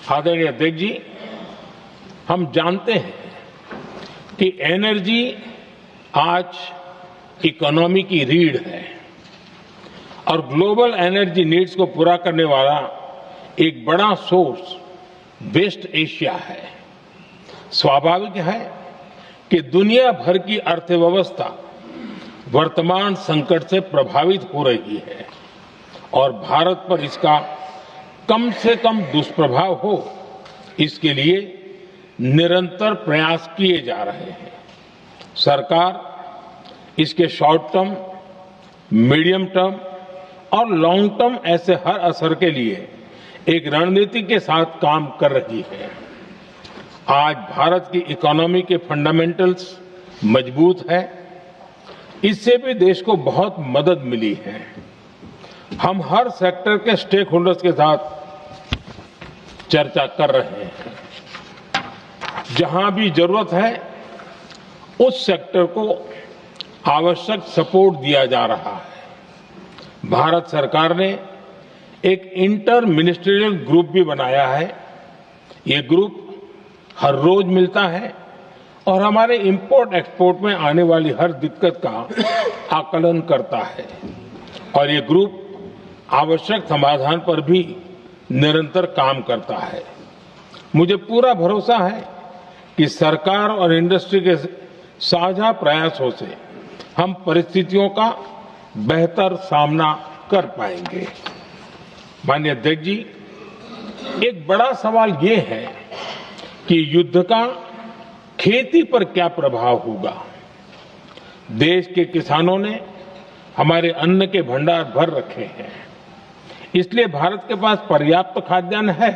आदरणीय अध्यक्ष जी, हम जानते हैं कि एनर्जी आज इकोनॉमी की रीढ़ है और ग्लोबल एनर्जी नीड्स को पूरा करने वाला एक बड़ा सोर्स वेस्ट एशिया है। स्वाभाविक है कि दुनिया भर की अर्थव्यवस्था वर्तमान संकट से प्रभावित हो रही है और भारत पर इसका कम से कम दुष्प्रभाव हो, इसके लिए निरंतर प्रयास किए जा रहे हैं। सरकार इसके शॉर्ट टर्म, मीडियम टर्म और लॉन्ग टर्म ऐसे हर असर के लिए एक रणनीति के साथ काम कर रही है। आज भारत की इकोनॉमी के फंडामेंटल्स मजबूत है, इससे भी देश को बहुत मदद मिली है। हम हर सेक्टर के स्टेक होल्डर्स के साथ चर्चा कर रहे हैं। जहां भी जरूरत है उस सेक्टर को आवश्यक सपोर्ट दिया जा रहा है। भारत सरकार ने एक इंटर मिनिस्ट्रियल ग्रुप भी बनाया है। ये ग्रुप हर रोज मिलता है और हमारे इंपोर्ट एक्सपोर्ट में आने वाली हर दिक्कत का आकलन करता है और ये ग्रुप आवश्यक समाधान पर भी निरंतर काम करता है। मुझे पूरा भरोसा है कि सरकार और इंडस्ट्री के साझा प्रयासों से हम परिस्थितियों का बेहतर सामना कर पाएंगे। माननीय अध्यक्ष जी, एक बड़ा सवाल ये है कि युद्ध का खेती पर क्या प्रभाव होगा। देश के किसानों ने हमारे अन्न के भंडार भर रखे हैं, इसलिए भारत के पास पर्याप्त खाद्यान्न है।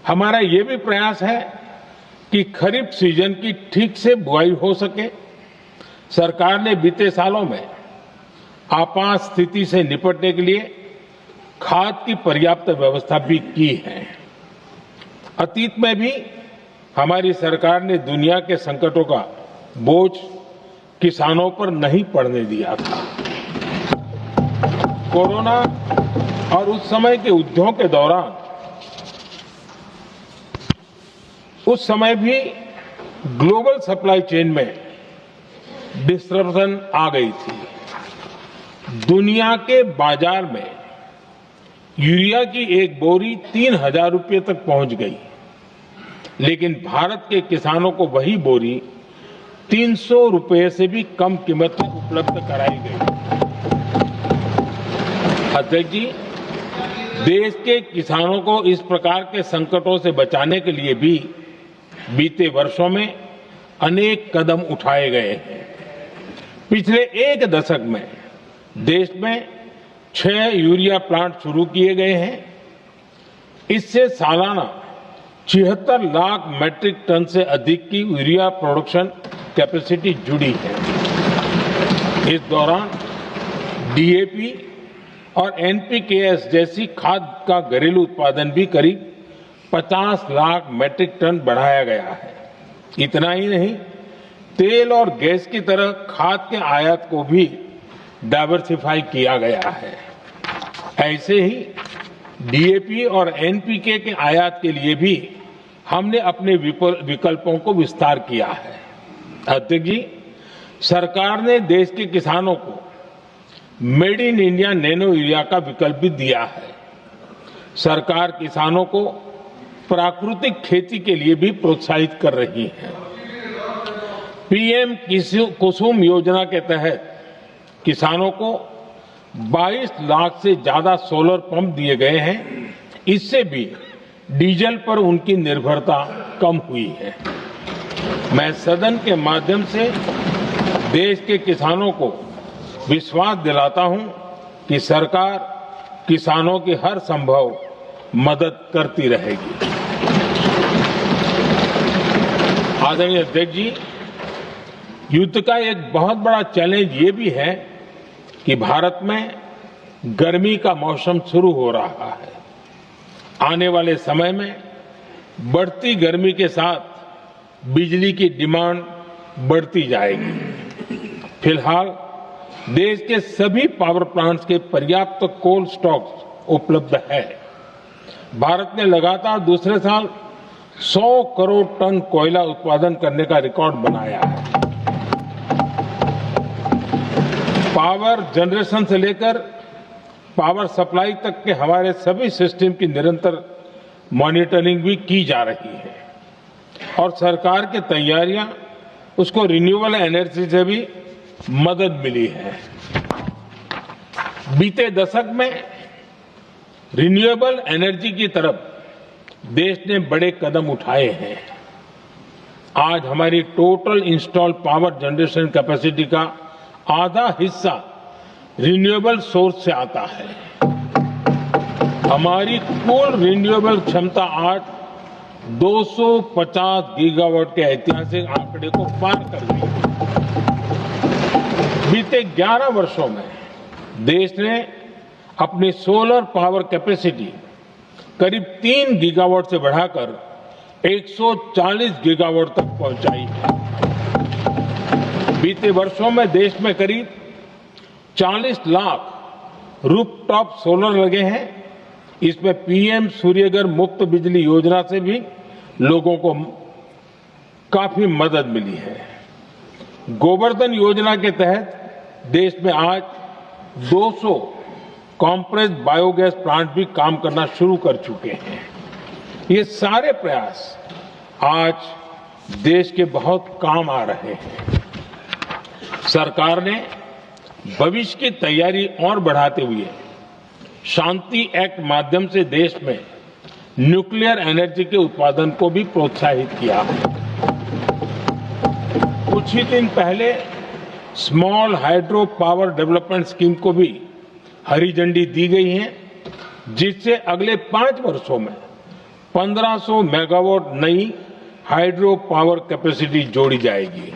हमारा ये भी प्रयास है कि खरीफ सीजन की ठीक से बुआई हो सके। सरकार ने बीते सालों में आपात स्थिति से निपटने के लिए खाद की पर्याप्त व्यवस्था भी की है। अतीत में भी हमारी सरकार ने दुनिया के संकटों का बोझ किसानों पर नहीं पड़ने दिया था। कोरोना और उस समय के युद्धों के दौरान उस समय भी ग्लोबल सप्लाई चेन में डिस्ट्रप्शन आ गई थी। दुनिया के बाजार में यूरिया की एक बोरी 3,000 रुपये तक पहुंच गई, लेकिन भारत के किसानों को वही बोरी 300 रुपये से भी कम कीमत में उपलब्ध कराई गई। अध्यक्ष जी, देश के किसानों को इस प्रकार के संकटों से बचाने के लिए भी बीते वर्षों में अनेक कदम उठाए गए हैं। पिछले एक दशक में देश में 6 यूरिया प्लांट शुरू किए गए हैं। इससे सालाना 76 लाख मैट्रिक टन से अधिक की यूरिया प्रोडक्शन कैपेसिटी जुड़ी है। इस दौरान डीएपी और एनपीकेएस जैसी खाद का घरेलू उत्पादन भी करीब 50 लाख मैट्रिक टन बढ़ाया गया है। इतना ही नहीं, तेल और गैस की तरह खाद के आयात को भी डाइवर्सिफाई किया गया है। ऐसे ही डीएपी और एनपीके के आयात के लिए भी हमने अपने विकल्पों को विस्तार किया है। अध्यक्ष जी, सरकार ने देश के किसानों को made in India nano urea का विकल्प भी दिया है। सरकार किसानों को प्राकृतिक खेती के लिए भी प्रोत्साहित कर रही है। पीएम कुसुम योजना के तहत किसानों को 22 लाख से ज्यादा सोलर पंप दिए गए हैं। इससे भी डीजल पर उनकी निर्भरता कम हुई है। मैं सदन के माध्यम से देश के किसानों को विश्वास दिलाता हूं कि सरकार किसानों की हर संभव मदद करती रहेगी। आदरणीय अध्यक्ष जी, युद्ध का एक बहुत बड़ा चैलेंज ये भी है कि भारत में गर्मी का मौसम शुरू हो रहा है। आने वाले समय में बढ़ती गर्मी के साथ बिजली की डिमांड बढ़ती जाएगी। फिलहाल देश के सभी पावर प्लांट्स के पर्याप्त कोल स्टॉक्स उपलब्ध है। भारत ने लगातार दूसरे साल 100 करोड़ टन कोयला उत्पादन करने का रिकॉर्ड बनाया है। पावर जनरेशन से लेकर पावर सप्लाई तक के हमारे सभी सिस्टम की निरंतर मॉनिटरिंग भी की जा रही है और सरकार की तैयारियां उसको रिन्यूएबल एनर्जी से भी मदद मिली है। बीते दशक में रिन्यूएबल एनर्जी की तरफ देश ने बड़े कदम उठाए हैं। आज हमारी total installed power generation capacity का आधा हिस्सा रिन्यूएबल सोर्स से आता है। हमारी कुल रिन्यूएबल क्षमता आज 250 गीगावाट के ऐतिहासिक आंकड़े को पार कर गई है। बीते 11 वर्षों में देश ने अपनी सोलर पावर कैपेसिटी करीब 3 गीगावाट से बढ़ाकर 140 गीगावाट तक पहुंचाई है। बीते वर्षों में देश में करीब 40 लाख रूफटॉप सोलर लगे हैं। इसमें पीएम सूर्यघर मुफ्त बिजली योजना से भी लोगों को काफी मदद मिली है। गोवर्धन योजना के तहत देश में आज 200 कॉम्प्रेस्ड बायोगैस प्लांट भी काम करना शुरू कर चुके हैं। ये सारे प्रयास आज देश के बहुत काम आ रहे हैं। सरकार ने भविष्य की तैयारी और बढ़ाते हुए शांति एक्ट माध्यम से देश में न्यूक्लियर एनर्जी के उत्पादन को भी प्रोत्साहित किया है। कुछ ही दिन पहले small hydro power development scheme को भी हरी झंडी दी गई है, जिससे अगले 5 वर्षों में 1500 मेगावाट नई हाइड्रो पावर कैपेसिटी जोड़ी जाएगी।